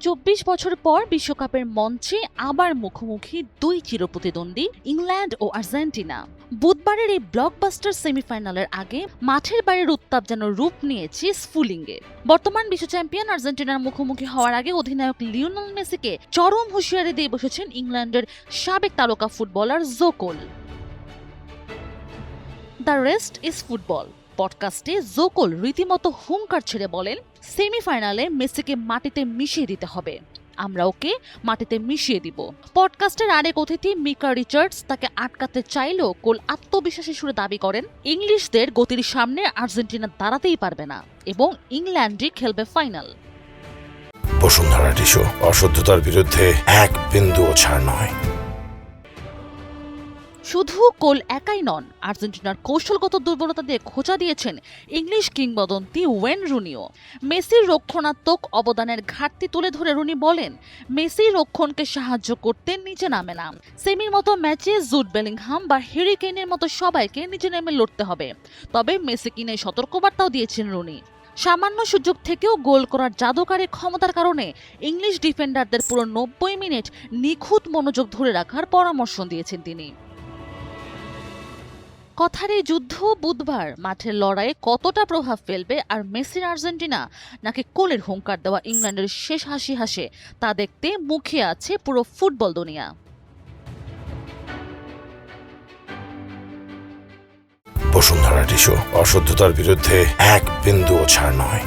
২৪ বছর পর বিশ্বকাপের মঞ্চে আবার মুখোমুখি দুই চিরপ্রতিদ্বন্দ্বী ইংল্যান্ড ও আর্জেন্টিনা। বুধবারের এই ব্লকবাস্টার সেমিফাইনালের আগে মাঠের বাইরের উত্তাপ যেন রূপ নিয়েছে স্ফুলিঙ্গে। বর্তমান বিশ্ব চ্যাম্পিয়ন আর্জেন্টিনার মুখোমুখি হওয়ার আগে অধিনায়ক লিওনেল মেসিকে চরম হুঁশিয়ারি দিয়ে বসেছেন ইংল্যান্ডের সাবেক তারকা footballer Joe Cole. The rest is football পডকাস্টে জোকোল রীতিমতো হুঙ্কার ছেড়ে বলেন, সেমিফাইনালে মেসিকে মাটিতে মিশিয়ে দিতে হবে, আমরা ওকে মাটিতে মিশিয়ে দিব। পডকাস্টের আরেক অতিথি মিকা রিচার্ডস তাকে আটকাতে চাইলেও কোল আত্মবিশ্বাসের সুরে দাবি করেন, ইংলিশদের গতির সামনে আর্জেন্টিনা দাঁড়াতেই পারবে না এবং ইংল্যান্ডই খেলবে ফাইনাল। বসুন্ধরা টিস্যু, অশুদ্ধতার বিরুদ্ধে এক বিন্দুও ছাড় নয়। শুধু কোল একাই নন, আর্জেন্টিনার কৌশলগত দুর্বলতা দিয়ে খোঁচা দিয়েছেন ইংলিশ কিংবদন্তি ওয়েন রুনিও। মেসির রক্ষণাত্মক অবদানের ঘাটতি তুলে ধরে রুনি বলেন, মেসি রক্ষণকে সাহায্য করতে নিচে নামে না। সেমির মতো ম্যাচে জুড বেলিংহাম বা হ্যারি কেইনের মতো সবাইকে নিচে নেমে লড়তে হবে। তবে মেসিকে নিয়ে সতর্কবার্তাও দিয়েছেন রুনি। সামান্য সুযোগ থেকেও গোল করার জাদুকারী ক্ষমতার কারণে ইংলিশ ডিফেন্ডারদের পুরো ৯০ মিনিট নিখুঁত মনোযোগ ধরে রাখার পরামর্শ দিয়েছেন তিনি। কথার এই যুদ্ধ বুধবার মাঠের লড়াইয়ে কতটা প্রভাব ফেলবে, আর মেসির আর্জেন্টিনা নাকি কোলের হুঙ্কার দেওয়া ইংল্যান্ডের শেষ হাসি হাসে, তা দেখতে মুখিয়ে আছে পুরো ফুটবল দুনিয়া। বসুন্ধরা টিস্যু, অশুদ্ধতার বিরুদ্ধে এক বিন্দুও ছাড় নয়।